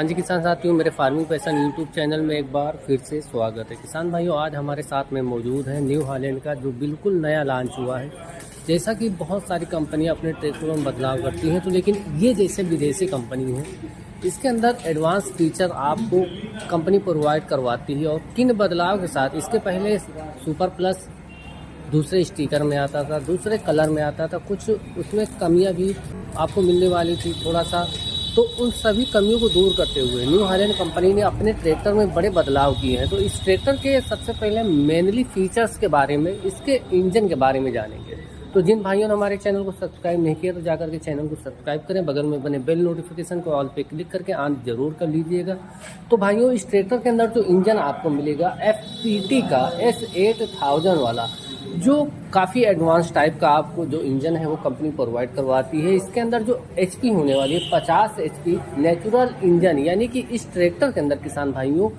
हाँ जी किसान साथियों, मेरे फार्मिंग पैशन यूट्यूब चैनल में एक बार फिर से स्वागत है। किसान भाइयों, आज हमारे साथ में मौजूद है न्यू हॉलैंड का जो बिल्कुल नया लॉन्च हुआ है। जैसा कि बहुत सारी कंपनियां अपने ट्रैक्टरों में बदलाव करती हैं, तो लेकिन ये जैसे विदेशी कंपनी है, इसके अंदर एडवांस फीचर आपको कंपनी प्रोवाइड करवाती है। और किन बदलाव के साथ, इसके पहले सुपर प्लस दूसरे स्टिकर में आता था, दूसरे कलर में आता था, कुछ उसमें कमियां भी आपको मिलने वाली थी थोड़ा सा। तो उन सभी कमियों को दूर करते हुए न्यू हॉलैंड कंपनी ने अपने ट्रैक्टर में बड़े बदलाव किए हैं। तो इस ट्रैक्टर के सबसे पहले मेनली फीचर्स के बारे में, इसके इंजन के बारे में जानेंगे। तो जिन भाइयों ने हमारे चैनल को सब्सक्राइब नहीं किया तो जाकर के चैनल को सब्सक्राइब करें, बगल में बने बेल नोटिफिकेशन को ऑल पे क्लिक करके ऑन जरूर कर लीजिएगा। तो भाइयों, इस ट्रैक्टर के अंदर जो इंजन आपको मिलेगा FPT का S8000 वाला, जो काफ़ी एडवांस टाइप का आपको जो इंजन है वो कंपनी प्रोवाइड करवाती है। इसके अंदर जो HP होने वाली है 50 HP नेचुरल इंजन, यानी कि इस ट्रैक्टर के अंदर किसान भाइयों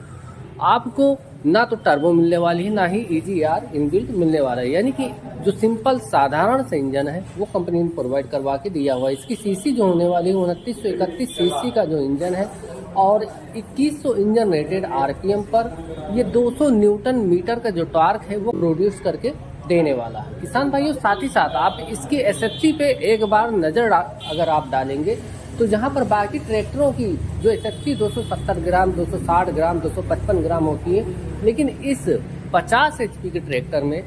आपको ना तो टर्बो मिलने वाली है, ना ही EGR इनबिल्ट मिलने वाला है। यानी कि जो सिंपल साधारण से इंजन है वो कंपनी ने प्रोवाइड करवा के दिया हुआ है। इसकी सीसी जो होने वाली है 2931 सीसी का जो इंजन है, और 2100 इंजन रेटेड RPM पर ये 200 न्यूटन मीटर का जो टॉर्क है वो प्रोड्यूस करके देने वाला है। किसान भाइयों, साथ ही साथ आप इसकी SFC पे एक बार नज़र अगर आप डालेंगे तो जहां पर बाकी ट्रैक्टरों की जो SFC 270 ग्राम, 260 ग्राम, 255 ग्राम होती है, लेकिन इस 50 HP के ट्रैक्टर में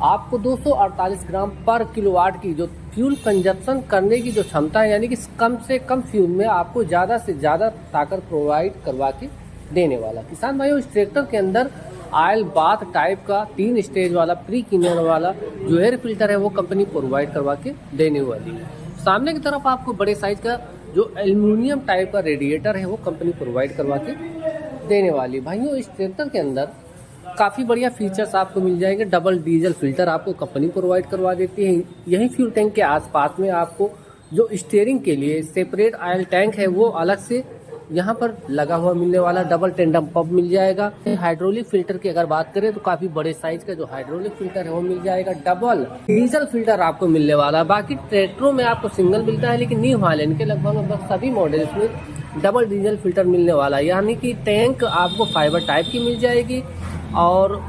आपको 248 ग्राम पर किलोवाट की जो फ्यूल कंजप्शन करने की जो क्षमता है, यानी कि कम से कम फ्यूल में आपको ज़्यादा से ज़्यादा ताकत प्रोवाइड करवा के देने वाला। किसान भाइयों, इस ट्रैक्टर के अंदर ऑयल बाथ टाइप का 3 स्टेज वाला प्री क्लीनर वाला जो एयर फिल्टर है वो कंपनी प्रोवाइड करवा के देने वाली है। सामने की तरफ आपको बड़े साइज का जो एल्यूमिनियम टाइप का रेडिएटर है वो कंपनी प्रोवाइड करवा के देने वाली है। भाइयों, इस ट्रैक्टर के अंदर काफ़ी बढ़िया फीचर्स आपको मिल जाएंगे। डबल डीजल फिल्टर आपको कंपनी प्रोवाइड करवा देती है। यही फ्यूल टैंक के आसपास में आपको जो स्टीयरिंग के लिए सेपरेट ऑयल टैंक है वो अलग से यहाँ पर लगा हुआ मिलने वाला डबल टेंडम पंप मिल जाएगा। हाइड्रोलिक फिल्टर की अगर बात करें तो काफी बड़े साइज का जो हाइड्रोलिक फिल्टर है वो मिल जाएगा। डबल डीजल फिल्टर आपको मिलने वाला है। बाकी ट्रैक्टरों में आपको सिंगल मिलता है, लेकिन न्यू हॉलैंड के लगभग सभी मॉडल्स में डबल डीजल फिल्टर मिलने वाला है। यानी कि टैंक आपको फाइबर टाइप की मिल जाएगी, और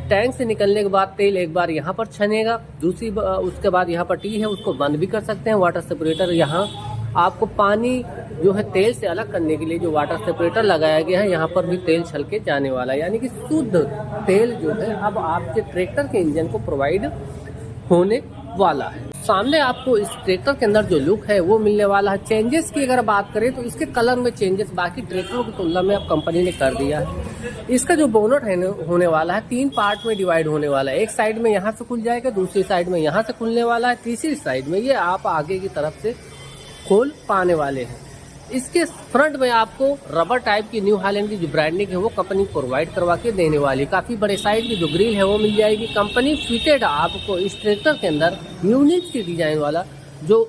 टैंक से निकलने के बाद तेल एक बार यहाँ पर छनेगा, दूसरी उसके बाद यहाँ पर टी है उसको बंद भी कर सकते हैं। वाटर सेपरेटर, यहाँ आपको पानी जो है तेल से अलग करने के लिए जो वाटर सेपरेटर लगाया गया है, यहाँ पर भी तेल छल के जाने वाला है। यानी कि शुद्ध तेल जो है अब आपके ट्रैक्टर के इंजन को प्रोवाइड होने वाला है। सामने आपको इस ट्रैक्टर के अंदर जो लुक है वो मिलने वाला है। चेंजेस की अगर बात करें तो इसके कलर में चेंजेस बाकी ट्रैक्टरों की तुलना में अब कंपनी ने कर दिया है। इसका जो बोनट है होने वाला है 3 पार्ट में डिवाइड होने वाला है। एक साइड में यहाँ से खुल जाएगा, दूसरी साइड में यहाँ से खुलने वाला है, तीसरी साइड में ये आप आगे की तरफ से खोल पाने वाले हैं। इसके फ्रंट में आपको रबर टाइप की न्यू हॉलैंड की जो ब्रांडिंग है वो कंपनी प्रोवाइड करवा के देने वाली। काफ़ी बड़े साइज की जो ग्रिल है वो मिल जाएगी। कंपनी फिटेड आपको इस ट्रैक्टर के अंदर यूनिक सी डिजाइन वाला जो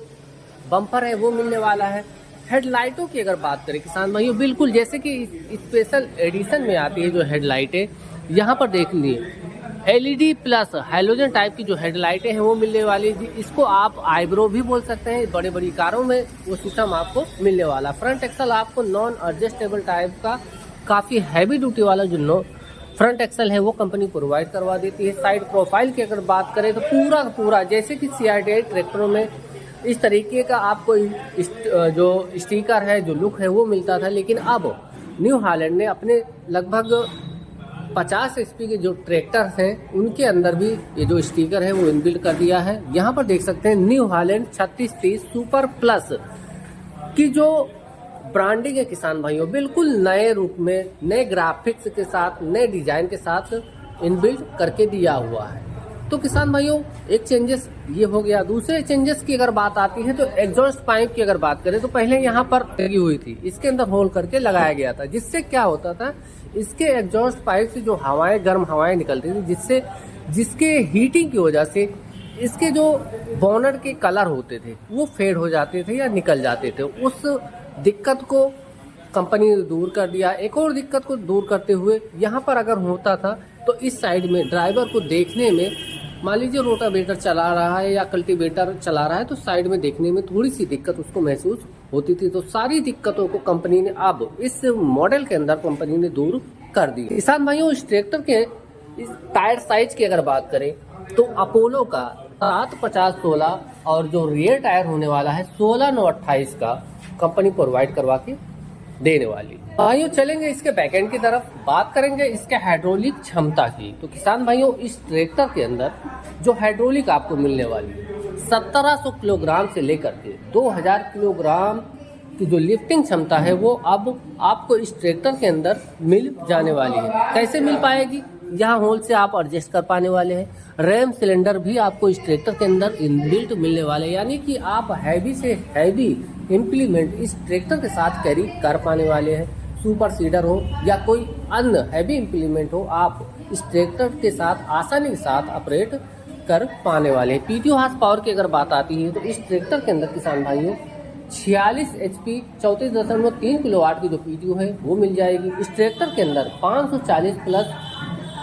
बम्पर है वो मिलने वाला है। हेडलाइटों की अगर बात करें किसान भाइयों, बिल्कुल जैसे कि स्पेशल एडिशन में आती है जो हेडलाइटें, यहाँ पर देख लीजिए LED प्लस हैलोजन टाइप की जो हेडलाइटें हैं वो मिलने वाली है। इसको आप आईब्रो भी बोल सकते हैं। बड़ी बड़ी कारों में वो सिस्टम आपको मिलने वाला। फ्रंट एक्सल आपको नॉन एडजस्टेबल टाइप का काफ़ी हैवी ड्यूटी वाला जो फ्रंट एक्सल है वो कंपनी प्रोवाइड करवा देती है। साइड प्रोफाइल की अगर बात करें तो पूरा जैसे कि CR8 ट्रैक्टरों में इस तरीके का आपको जो स्टिकर है, जो लुक है वो मिलता था, लेकिन अब न्यू हॉलैंड ने अपने लगभग 50 HP के जो ट्रैक्टर हैं उनके अंदर भी ये जो स्टिकर है वो इनबिल्ट कर दिया है। यहाँ पर देख सकते हैं न्यू हॉलैंड 3630 सुपर प्लस की जो ब्रांडिंग है किसान भाइयों, बिल्कुल नए रूप में, नए ग्राफिक्स के साथ, नए डिजाइन के साथ इनबिल्ट करके दिया हुआ है। तो किसान भाइयों, एक चेंजेस ये हो गया। दूसरे चेंजेस की अगर बात आती है तो एग्जॉस्ट पाइप की अगर बात करें तो पहले यहाँ पर लगी हुई थी, इसके अंदर होल करके लगाया गया था, जिससे क्या होता था, इसके एग्जॉस्ट पाइप से जो हवाएं, गर्म हवाएं निकलती थी, जिसके हीटिंग की वजह से इसके जो बोनट के कलर होते थे वो फेड हो जाते थे या निकल जाते थे। उस दिक्कत को कंपनी ने दूर कर दिया। एक और दिक्कत को दूर करते हुए यहाँ पर अगर होता था तो इस साइड में ड्राइवर को देखने में मान लीजिए रोटावेटर चला रहा है या कल्टीवेटर चला रहा है तो साइड में देखने में थोड़ी सी दिक्कत उसको महसूस होती थी। तो सारी दिक्कतों को कंपनी ने अब इस मॉडल के अंदर कंपनी ने दूर कर दी। किसान भाइयों, इस ट्रैक्टर के इस टायर साइज की अगर बात करें तो अपोलो का 750/16 और जो रियर टायर होने वाला है 16/9/28 का कंपनी प्रोवाइड करवा के देने वाली। भाइयों चलेंगे इसके बैकएंड की तरफ, बात करेंगे इसके हाइड्रोलिक क्षमता की। तो किसान भाइयों, इस ट्रैक्टर के अंदर जो हाइड्रोलिक आपको मिलने वाली है 1700 किलोग्राम से लेकर के 2000 किलोग्राम की जो लिफ्टिंग क्षमता है वो अब आपको इस ट्रैक्टर के अंदर मिल जाने वाली है। कैसे मिल पाएगी? यहाँ होल से आप एडजस्ट कर पाने वाले हैं। रैम सिलेंडर भी आपको इस ट्रैक्टर के अंदर इनबिल्ट मिलने वाले, यानी कि आप हैवी से हैवी इम्प्लीमेंट इस ट्रैक्टर के साथ कैरी कर पाने वाले हैं। सुपर सीडर हो या कोई अन्य हैवी इम्प्लीमेंट हो, आप इस ट्रैक्टर के साथ आसानी के साथ ऑपरेट कर पाने वाले हैं। पीटीओ हार्स पावर की अगर बात आती है तो इस ट्रैक्टर के अंदर किसान भाइयों 46 HP 34.3 किलोवाट की जो पीटीओ है वो मिल जाएगी। इस ट्रैक्टर के अंदर 540 plus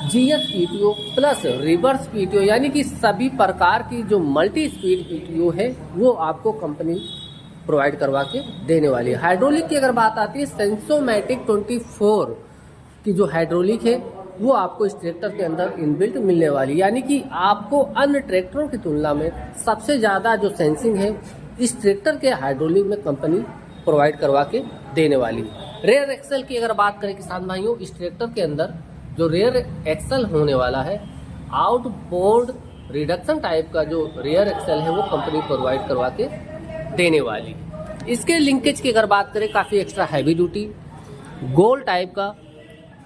GS PTO plus reverse PTO, यानी कि सभी प्रकार की जो मल्टी स्पीड पीटीओ है वो आपको कंपनी प्रोवाइड करवा के देने वाली है। हाइड्रोलिक की अगर बात आती है, सेंसोमैटिक 24 की जो हाइड्रोलिक है वो आपको इस ट्रैक्टर के अंदर इनबिल्ट मिलने वाली, यानी कि आपको अन्य ट्रैक्टरों की तुलना में सबसे ज़्यादा जो सेंसिंग है इस ट्रैक्टर के हाइड्रोलिक में कंपनी प्रोवाइड करवा के देने वाली है। रेयर एक्सल की अगर बात करें किसान भाइयों, इस ट्रैक्टर के अंदर जो रेयर एक्सल होने वाला है आउटबोर्ड रिडक्शन टाइप का जो रेयर एक्सल है वो कंपनी प्रोवाइड करवा के देने वाली। इसके लिंकेज की अगर बात करें, काफ़ी एक्स्ट्रा हैवी ड्यूटी गोल टाइप का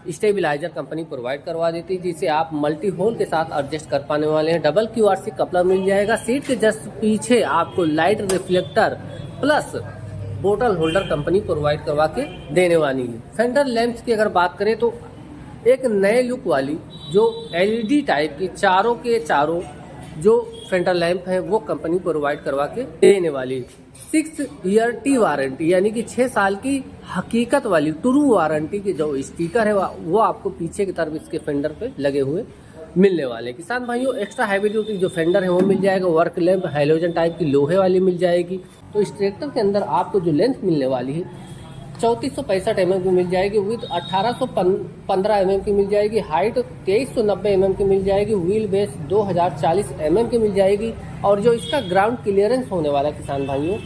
स्टेबलाइजर कंपनी प्रोवाइड करवा देती है, जिसे आप मल्टी होल के साथ एडजस्ट कर पाने वाले हैं। डबल QRC कपलर मिल जाएगा। सीट के जस्ट पीछे आपको लाइट रिफ्लेक्टर प्लस बोतल होल्डर कंपनी प्रोवाइड करवा के देने वाली है। फेंडर लैंप्स की अगर बात करें तो एक नए लुक वाली जो LED टाइप की चारों के चारों जो फेंडर लैंप है वो कंपनी प्रोवाइड करवा के देने वाली। 6 ईयर T वारंटी, यानी कि 6 साल की हकीकत वाली ट्रू वारंटी के जो स्टिकर है वो आपको पीछे की तरफ इसके फेंडर पे लगे हुए मिलने वाले। किसान भाइयों, एक्स्ट्रा हैवी ड्यूटी जो फेंडर है वो मिल जाएगा। वर्क लैंप हैलोजन टाइप की लोहे वाली मिल जाएगी। तो इस ट्रैक्टर के अंदर आपको जो लेंथ मिलने वाली है 3465 mm की मिल जाएगी। विथ 1815 mm की मिल जाएगी। हाइट 2390 mm की मिल जाएगी। व्हील बेस 2040 mm की मिल जाएगी। और जो इसका ग्राउंड क्लियरेंस होने वाला किसान भाइयों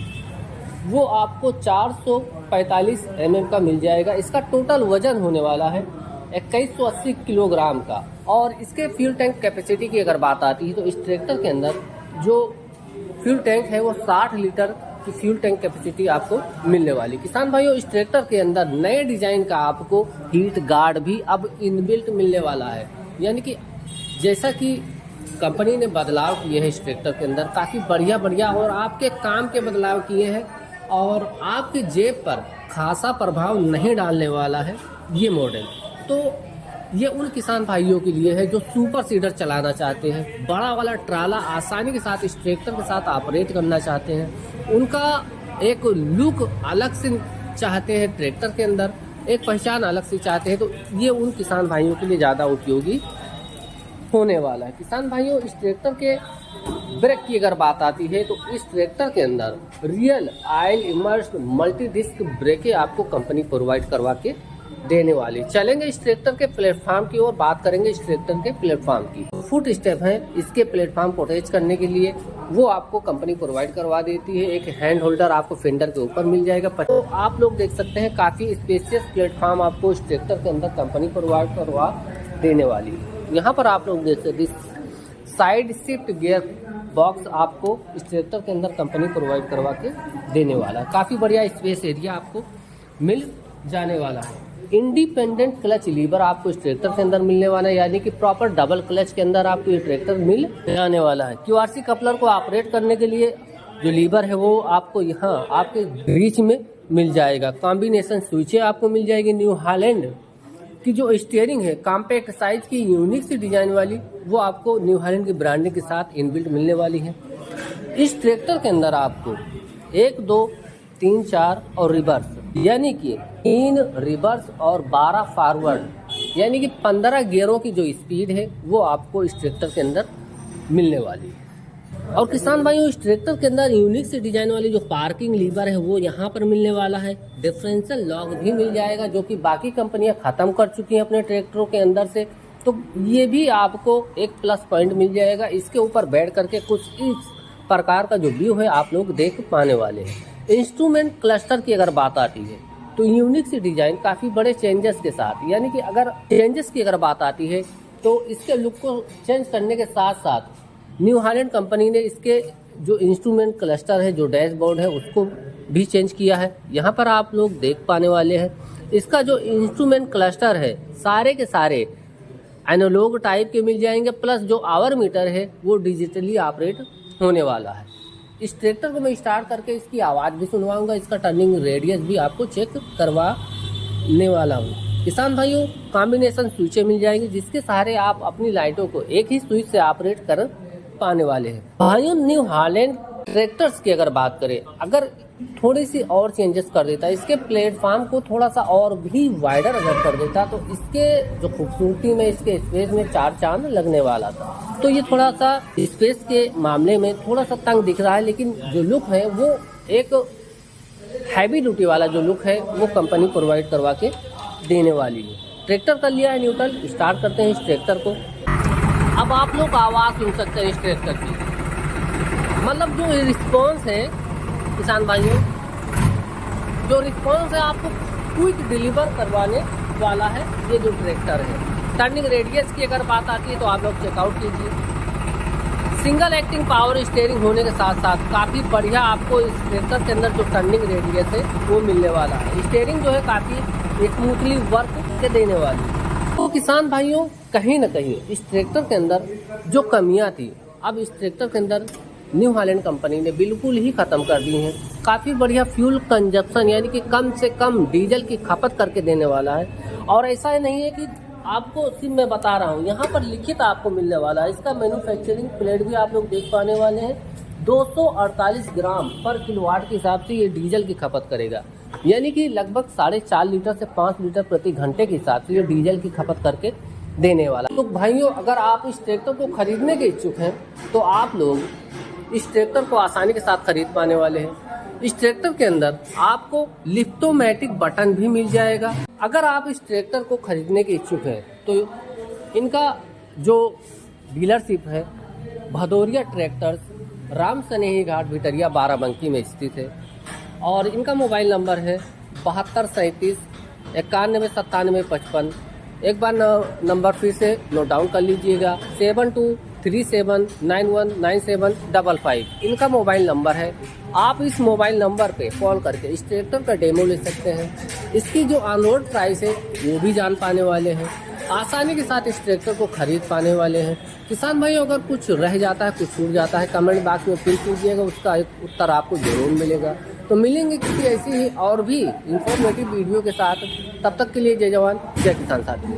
वो आपको 445 mm का मिल जाएगा। इसका टोटल वजन होने वाला है 2180 किलोग्राम का। और इसके फ्यूल टैंक कैपेसिटी की अगर बात आती है तो इस ट्रैक्टर के अंदर जो फ्यूल टैंक है वो 60 लीटर की फ्यूल टैंक कैपेसिटी आपको मिलने वाली। किसान भाइयों, इस ट्रैक्टर के अंदर नए डिजाइन का आपको हीट गार्ड भी अब इनबिल्ट मिलने वाला है, यानी कि जैसा कि कंपनी ने बदलाव किए हैं इस ट्रैक्टर के अंदर काफ़ी बढ़िया और आपके काम के बदलाव किए हैं और आपके जेब पर खासा प्रभाव नहीं डालने वाला है ये मॉडल। तो ये उन किसान भाइयों के लिए है जो सुपर सीडर चलाना चाहते हैं, बड़ा वाला ट्राला आसानी के साथ इस ट्रैक्टर के साथ ऑपरेट करना चाहते हैं, उनका एक लुक अलग से चाहते हैं ट्रैक्टर के अंदर, एक पहचान अलग से चाहते हैं, तो ये उन किसान भाइयों के लिए ज़्यादा उपयोगी होने वाला है। किसान भाइयों, इस ट्रैक्टर के ब्रेक की अगर बात आती है तो इस ट्रैक्टर के अंदर real oil immersed multi disc ब्रेकें आपको कंपनी प्रोवाइड करवा के देने वाली। चलेंगे इस ट्रैक्टर के प्लेटफॉर्म की ओर, बात करेंगे इस ट्रैक्टर के प्लेटफॉर्म की। फुट स्टेप है इसके प्लेटफॉर्म को अटैच करने के लिए, वो आपको कंपनी प्रोवाइड करवा देती है। एक हैंड होल्डर आपको फेंडर के ऊपर मिल जाएगा। तो आप लोग देख सकते हैं काफी स्पेशियस प्लेटफॉर्म आपको इस ट्रैक्टर के अंदर कंपनी प्रोवाइड करवा देने वाली है। यहाँ पर आप लोग देख सकते साइड शिफ्ट गियर बॉक्स आपको इस ट्रैक्टर के अंदर कंपनी प्रोवाइड करवा के देने वाला है। काफी बढ़िया स्पेस एरिया आपको मिल जाने वाला है। इंडिपेंडेंट क्लच लीवर आपको इस ट्रैक्टर के अंदर मिलने वाला है, यानी कि प्रॉपर डबल क्लच के अंदर आपको ये ट्रैक्टर मिल जाने वाला है। QRC कपलर को ऑपरेट करने के लिए जो लीवर है वो आपको यहाँ आपके रीच में मिल जाएगा। कॉम्बिनेशन स्विचें आपको मिल जाएगी। न्यू हॉलैंड की जो स्टीयरिंग है कॉम्पैक्ट साइज की यूनिक सी डिजाइन वाली, वो आपको न्यू हॉलैंड की ब्रांडिंग के साथ इनबिल्ट मिलने वाली है। इस ट्रैक्टर के अंदर आपको 1, 2, 3, 4 और रिवर्स, यानी कि 3 रिवर्स और 12 फॉरवर्ड, यानी कि 15 गियरों की जो स्पीड है वो आपको इस ट्रैक्टर के अंदर मिलने वाली है। और किसान भाइयों, इस ट्रैक्टर के अंदर यूनिक से डिजाइन वाली जो पार्किंग लीवर है वो यहाँ पर मिलने वाला है। डिफरेंशियल लॉक भी मिल जाएगा, जो कि बाकी कंपनियां खत्म कर चुकी हैं अपने ट्रैक्टरों के अंदर से। तो ये भी आपको एक प्लस पॉइंट मिल जाएगा। इसके ऊपर बैठ करके कुछ इस प्रकार का जो व्यू है आप लोग देख पाने वाले हैं। इंस्ट्रूमेंट क्लस्टर की अगर बात आती है तो यूनिक सी डिजाइन काफ़ी बड़े चेंजेस के साथ, यानी कि अगर चेंजेस की अगर बात आती है तो इसके लुक को चेंज करने के साथ साथ न्यू हॉलैंड कंपनी ने इसके जो इंस्ट्रूमेंट क्लस्टर है, जो डैशबोर्ड है, उसको भी चेंज किया है। यहाँ पर आप लोग देख पाने वाले हैं इसका जो इंस्ट्रूमेंट क्लस्टर है सारे के सारे एनालॉग टाइप के मिल जाएंगे, प्लस जो आवर मीटर है वो डिजिटली ऑपरेट होने वाला है। इस ट्रैक्टर को मैं स्टार्ट करके इसकी आवाज़ भी सुनवाऊंगा, इसका टर्निंग रेडियस भी आपको चेक करवाने वाला हूँ। किसान भाइयों, कॉम्बिनेशन स्विचें मिल जाएंगी जिसके सहारे आप अपनी लाइटों को एक ही स्विच से ऑपरेट कर पाने वाले हैं। भाइयों, न्यू हॉलैंड ट्रैक्टर्स की अगर बात करें, अगर थोड़ी सी और चेंजेस कर देता, इसके प्लेटफॉर्म को थोड़ा सा और भी वाइडर अगर कर देता तो इसके जो खूबसूरती में, इसके स्पेस में चार चांद लगने वाला था। तो ये थोड़ा सा स्पेस के मामले में थोड़ा सा तंग दिख रहा है, लेकिन जो लुक है वो एक हैवी ड्यूटी वाला जो लुक है वो कंपनी प्रोवाइड करवा के देने वाली है। ट्रैक्टर कर लिया है न्यूट्रल, स्टार्ट करते हैं इस ट्रैक्टर को। अब आप लोग आवाज़ सुन सकते हैं इस ट्रैक्टर की, मतलब जो रिस्पॉन्स है किसान भाइयों, जो रिस्पॉन्स है आपको क्विक डिलीवर करवाने वाला है ये जो ट्रैक्टर है। टर्निंग रेडियस की अगर बात आती है तो आप लोग चेकआउट कीजिए। सिंगल एक्टिंग पावर स्टीयरिंग होने के साथ साथ काफ़ी बढ़िया आपको इस ट्रैक्टर के अंदर जो टर्निंग रेडियस है वो मिलने वाला है। स्टीयरिंग जो है काफ़ी स्मूथली वर्क के देने वाली है। तो किसान भाइयों, कहीं ना कहीं इस ट्रैक्टर के अंदर जो कमियां थी, अब इस ट्रैक्टर के अंदर न्यू हॉलैंड कंपनी ने बिल्कुल ही ख़त्म कर दी हैं। काफ़ी बढ़िया फ्यूल कंजप्शन, यानी कि कम से कम डीजल की खपत करके देने वाला है। और ऐसा ही नहीं है कि आपको सिर्फ मैं बता रहा हूँ, यहाँ पर लिखित आपको मिलने वाला है। इसका मैन्युफैक्चरिंग प्लेट भी आप लोग देख पाने वाले हैं। 248 ग्राम पर किलोवाट के हिसाब से ये डीजल की खपत करेगा, यानी कि लगभग 4.5 लीटर से 5 लीटर प्रति घंटे के हिसाब से ये डीजल की खपत करके देने वाला। तो भाइयों, अगर आप इस ट्रैक्टर को खरीदने के इच्छुक हैं तो आप लोग इस ट्रैक्टर को आसानी के साथ खरीद पाने वाले हैं। इस ट्रैक्टर के अंदर आपको लिफ्टोमेटिक बटन भी मिल जाएगा। अगर आप इस ट्रैक्टर को खरीदने के इच्छुक हैं तो इनका जो डीलरशिप है भदौरिया ट्रैक्टर्स, राम स्नेही घाट, भिटरिया, बाराबंकी में स्थित है। और इनका मोबाइल नंबर है 7237 919755। एक बार नंबर फिर से नोट डाउन कर लीजिएगा, 7237919755। इनका मोबाइल नंबर है। आप इस मोबाइल नंबर पे कॉल करके इस ट्रैक्टर का डेमो ले सकते हैं। इसकी जो ऑन रोड प्राइस है वो भी जान पाने वाले हैं। आसानी के साथ इस ट्रैक्टर को खरीद पाने वाले हैं। किसान भाई, अगर कुछ रह जाता है, कुछ छूट जाता है, कमेंट बॉक्स में फिर कीजिएगा, उसका एक उत्तर आपको जरूर मिलेगा। तो मिलेंगे किसी ऐसी ही और भी इंफॉर्मेटिव वीडियो के साथ। तब तक के लिए जय जवान जय किसान साथी।